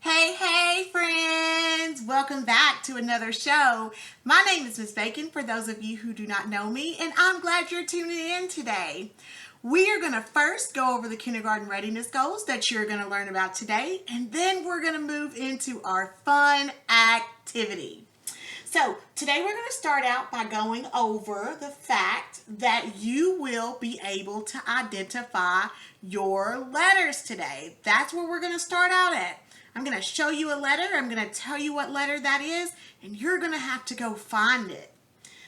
Hey friends, welcome back to another show. My name is Miss Bacon for those of you who do not know me, and I'm glad you're tuning in today. We are going to first go over the kindergarten readiness goals that you're going to learn about today, and then we're going to move into our fun activity. So today we're going to start out by going over the fact that you will be able to identify your letters today. That's where we're going to start out at. I'm going to show you a letter. I'm going to tell you what letter that is, and you're going to have to go find it.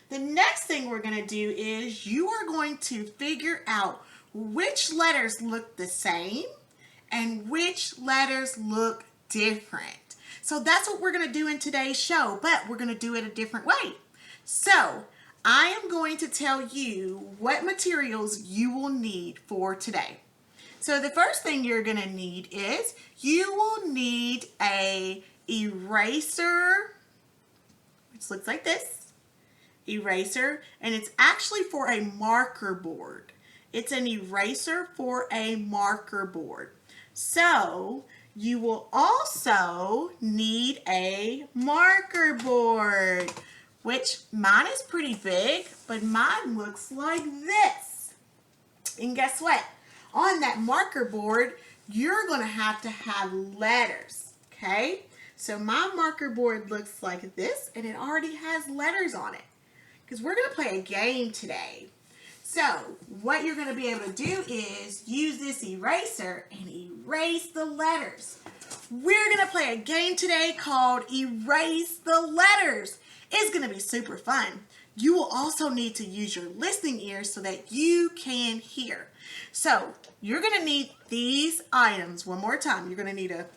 The next thing we're going to do is you are going to figure out which letters look the same and which letters look different. So that's what we're going to do in today's show, but we're going to do it a different way. So I am going to tell you what materials you will need for today. So the first thing you're going to need is you will need a eraser, which looks like this, eraser, and it's actually for a marker board. It's an eraser for a marker board. So you will also need a marker board, which mine is pretty big, but mine looks like this. And guess what? On that marker board, you're going to have letters, okay? So my marker board looks like this, and it already has letters on it because we're going to play a game today. So what you're going to be able to do is use this eraser and erase the letters. We're going to play a game today called Erase the Letters. It's going to be super fun. You will also need to use your listening ears so that you can hear. So you're going to need these items one more time. You're going to need a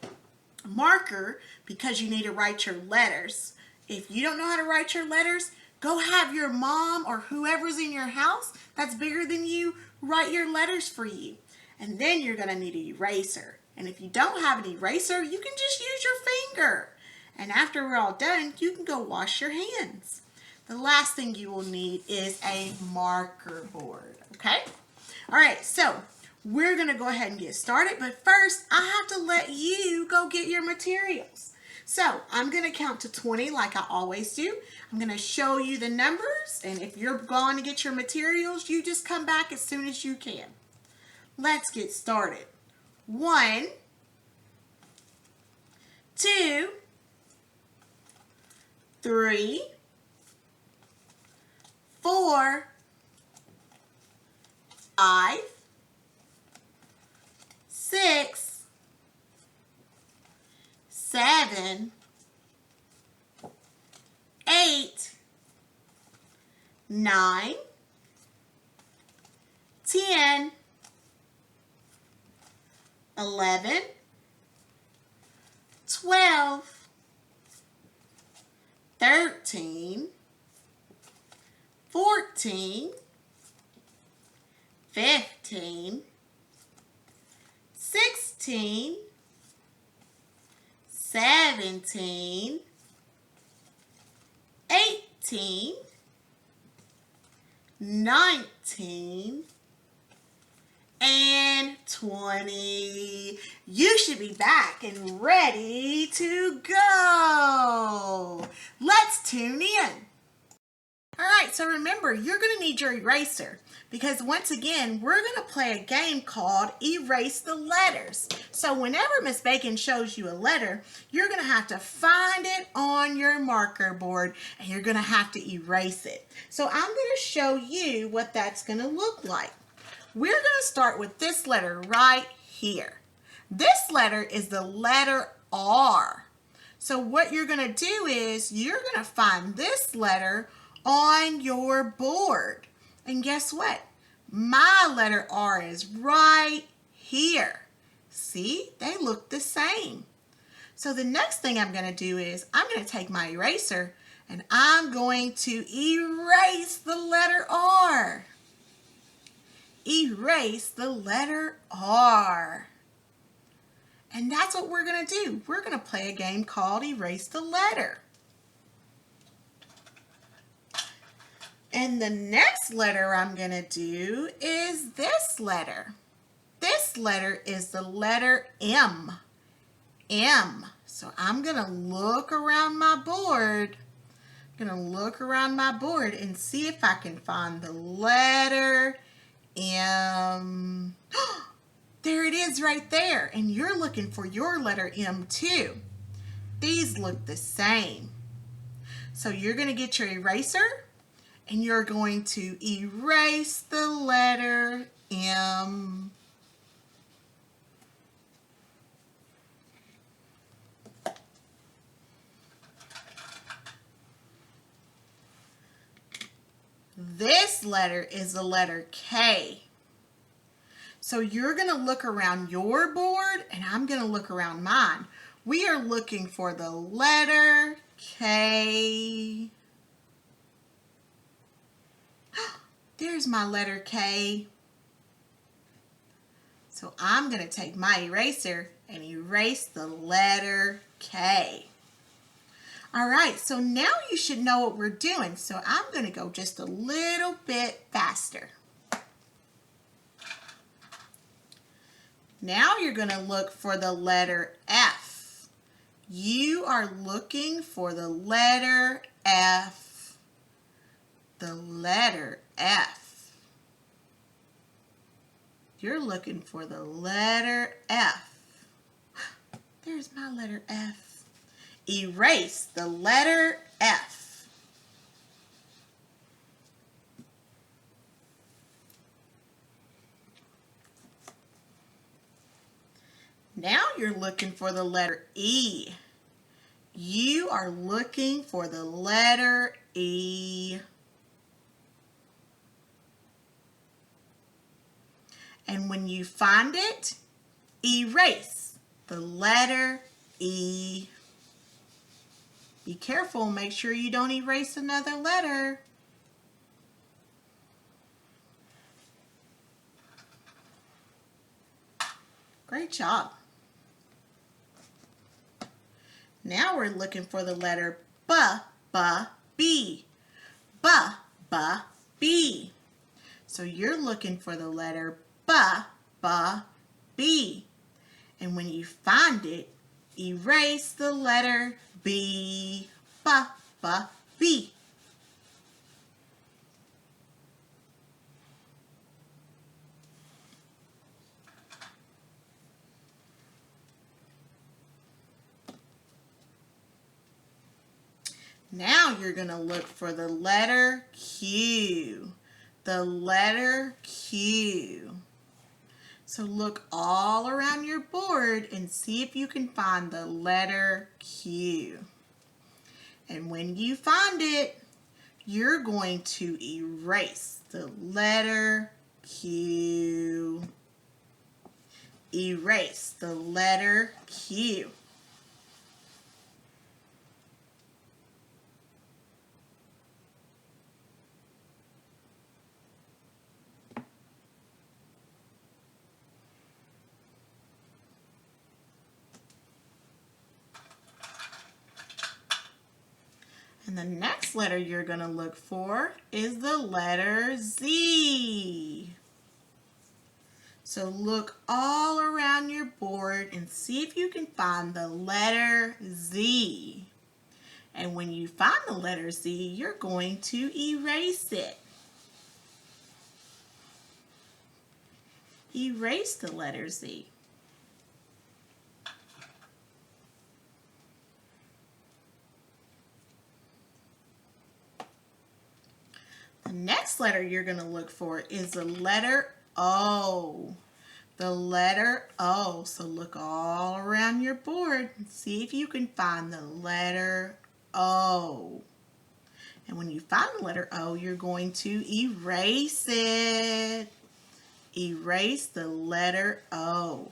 marker because you need to write your letters. If you don't know how to write your letters, go have your mom or whoever's in your house that's bigger than you write your letters for you. And then you're going to need an eraser. And if you don't have an eraser, you can just use your finger. And after we're all done, you can go wash your hands. The last thing you will need is a marker board, okay? All right, so we're going to go ahead and get started. But first, I have to let you go get your materials. So I'm going to count to 20 like I always do. I'm going to show you the numbers. And if you're going to get your materials, you just come back as soon as you can. Let's get started. 1, 2, 3, 4, 5, 6, 7, 8, 9, 10, 11, 12, 13, 14, 15, 16, 17, 18, 19, and 20. You should be back and ready to go. Let's tune in. All right, so remember, you're going to need your eraser because once again, we're going to play a game called Erase the Letters. So whenever Miss Bacon shows you a letter, you're going to have to find it on your marker board and you're going to have to erase it. So I'm going to show you what that's going to look like. We're going to start with this letter right here. This letter is the letter R. So what you're going to do is you're going to find this letter on your board. And guess what? My letter R is right here. See, they look the same. So the next thing I'm going to do is I'm going to take my eraser and I'm going to erase the letter R. Erase the letter R. And that's what we're going to do. We're going to play a game called Erase the Letter. And the next letter I'm going to do is this letter. This letter is the letter M. M. So I'm going to look around my board. I'm going to look around my board and see if I can find the letter M. There it is right there. And you're looking for your letter M too. These look the same. So you're going to get your eraser and you're going to erase the letter M. This letter is the letter K. So you're going to look around your board and I'm going to look around mine. We are looking for the letter K. There's my letter K. So I'm going to take my eraser and erase the letter K. All right, so now you should know what we're doing. So I'm going to go just a little bit faster. Now you're going to look for the letter F. You are looking for the letter F. The letter F. You're looking for the letter F. There's my letter F. Erase the letter F. Now you're looking for the letter E. You are looking for the letter E. And when you find it, erase the letter E. Be careful, make sure you don't erase another letter. Great job. Now we're looking for the letter B, B, B, B, B. So you're looking for the letter B, B, B. And when you find it, erase the letter B, B, B, B. Now you're going to look for the letter Q. The letter Q. So look all around your board and see if you can find the letter Q. And when you find it, you're going to erase the letter Q. Erase the letter Q. And the next letter you're going to look for is the letter Z. So look all around your board and see if you can find the letter Z. And when you find the letter Z, you're going to erase it. Erase the letter Z. The next letter you're going to look for is the letter O. The letter O. So look all around your board and see if you can find the letter O. And when you find the letter O, you're going to erase it. Erase the letter O.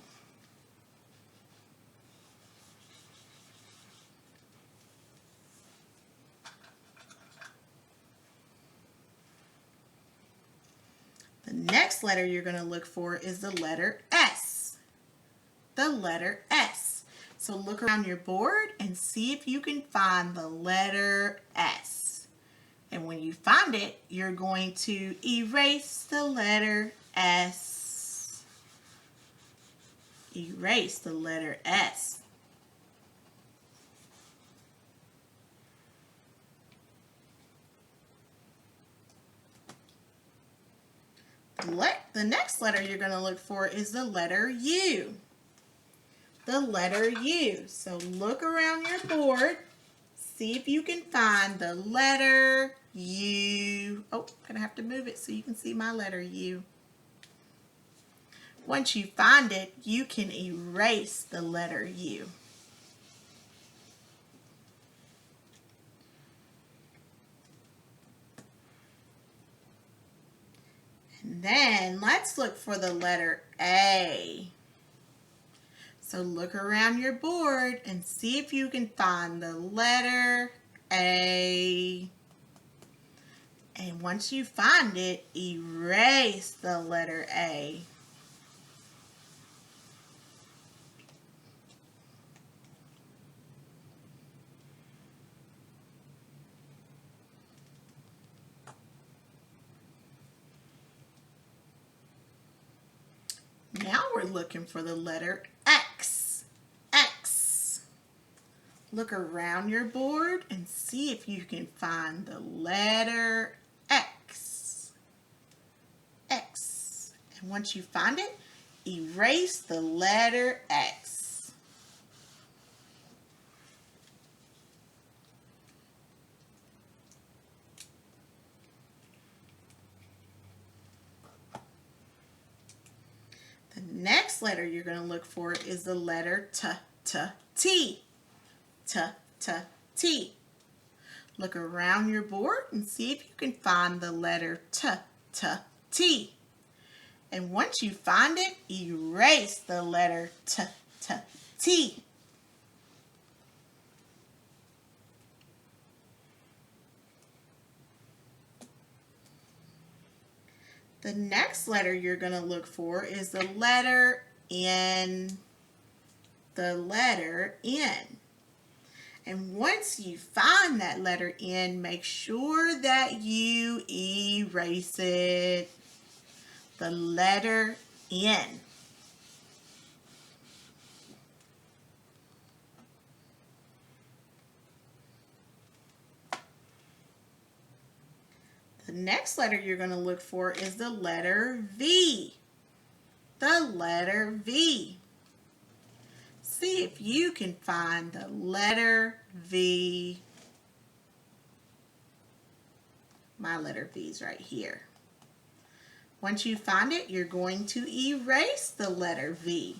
The next letter you're going to look for is the letter S. The letter S. So look around your board and see if you can find the letter S. And when you find it, you're going to erase the letter S. Erase the letter S. The next letter you're going to look for is the letter U. The letter U. So look around your board. See if you can find the letter U. Oh, I'm going to have to move it so you can see my letter U. Once you find it, you can erase the letter U. And then let's look for the letter A. So look around your board and see if you can find the letter A. And once you find it, erase the letter A. Now we're looking for the letter X. X. Look around your board and see if you can find the letter X. X. And once you find it, erase the letter X. The next letter you're going to look for is the letter T. T. T. T. T. Look around your board and see if you can find the letter T. T. T. And once you find it, erase the letter T. T. T. The next letter you're going to look for is the letter N. The letter N. And once you find that letter N, make sure that you erase it. The letter N. The next letter you're going to look for is the letter V. The letter V. See if you can find the letter V. My letter V is right here. Once you find it, you're going to erase the letter V.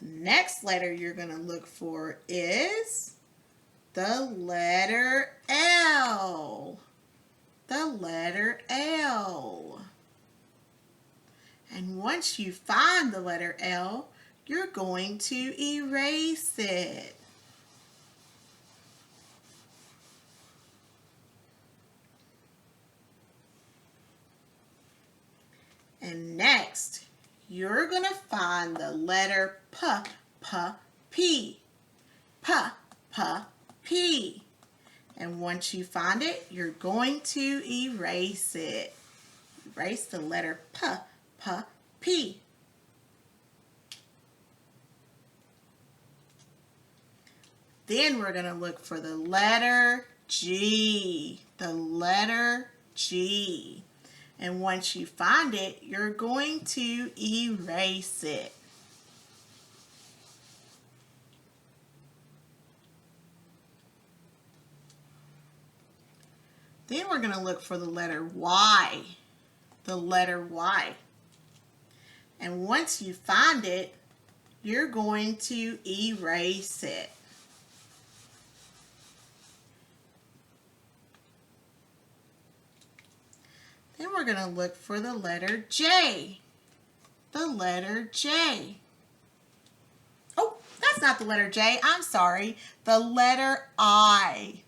The next letter you're going to look for is the letter L. The letter L. And once you find the letter L, you're going to erase it. And next, you're going to find the letter P. P. P. P. P. And once you find it, you're going to erase it. Erase the letter P. P. P. Then we're going to look for the letter G. The letter G. And once you find it, you're going to erase it. Then we're going to look for the letter Y. The letter Y. And once you find it, you're going to erase it. Then we're going to look for the letter J. The letter J. Oh, that's not the letter J. I'm sorry. The letter I.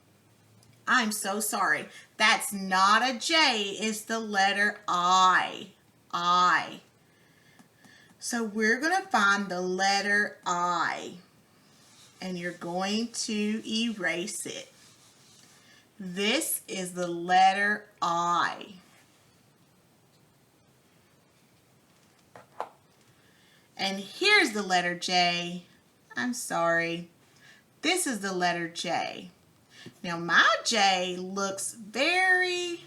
I'm so sorry. That's not a J. It's the letter I. I. So we're going to find the letter I. And you're going to erase it. This is the letter I. And here's the letter J. I'm sorry. This is the letter J. Now my J looks very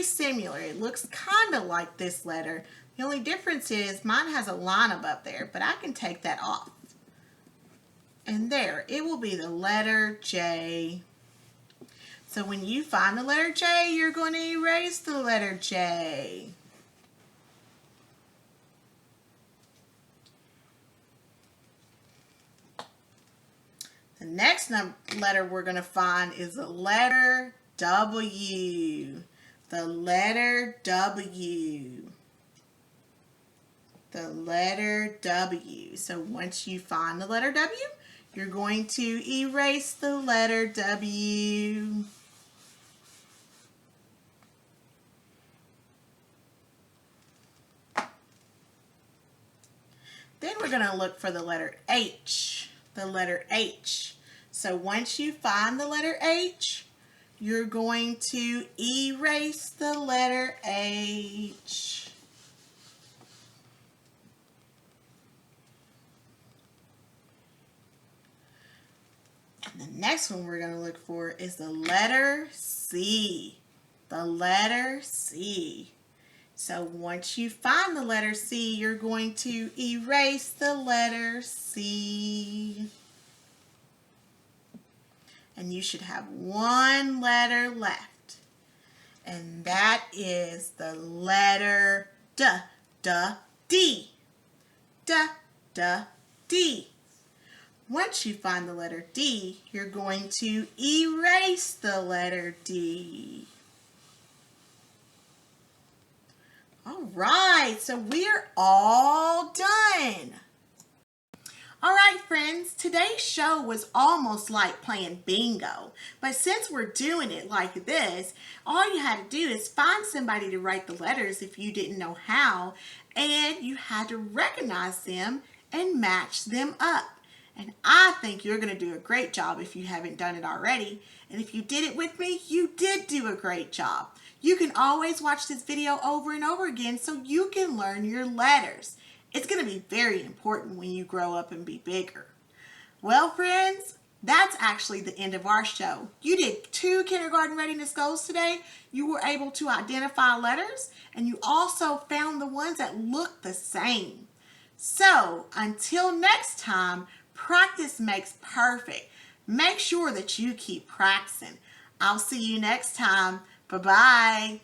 similar. It looks kind of like this letter. The only difference is mine has a line above there, but I can take that off. And there, it will be the letter J. So when you find the letter J, you're going to erase the letter J. The next letter we're going to find is the letter W. The letter W. The letter W. So once you find the letter W, you're going to erase the letter W. Then we're going to look for the letter H. The letter H. So once you find the letter H, you're going to erase the letter H. And the next one we're going to look for is the letter C. The letter C. So once you find the letter C, you're going to erase the letter C. And you should have one letter left. And that is the letter D. D. D. Once you find the letter D, you're going to erase the letter D. All right, so we're all done. All right, friends, today's show was almost like playing bingo. But since we're doing it like this, all you had to do is find somebody to write the letters if you didn't know how, and you had to recognize them and match them up. And I think you're going to do a great job if you haven't done it already. And if you did it with me, you did do a great job. You can always watch this video over and over again so you can learn your letters. It's going to be very important when you grow up and be bigger. Well, friends, that's actually the end of our show. You did 2 kindergarten readiness goals today. You were able to identify letters, and you also found the ones that look the same. So, until next time, practice makes perfect. Make sure that you keep practicing. I'll see you next time. Bye-bye.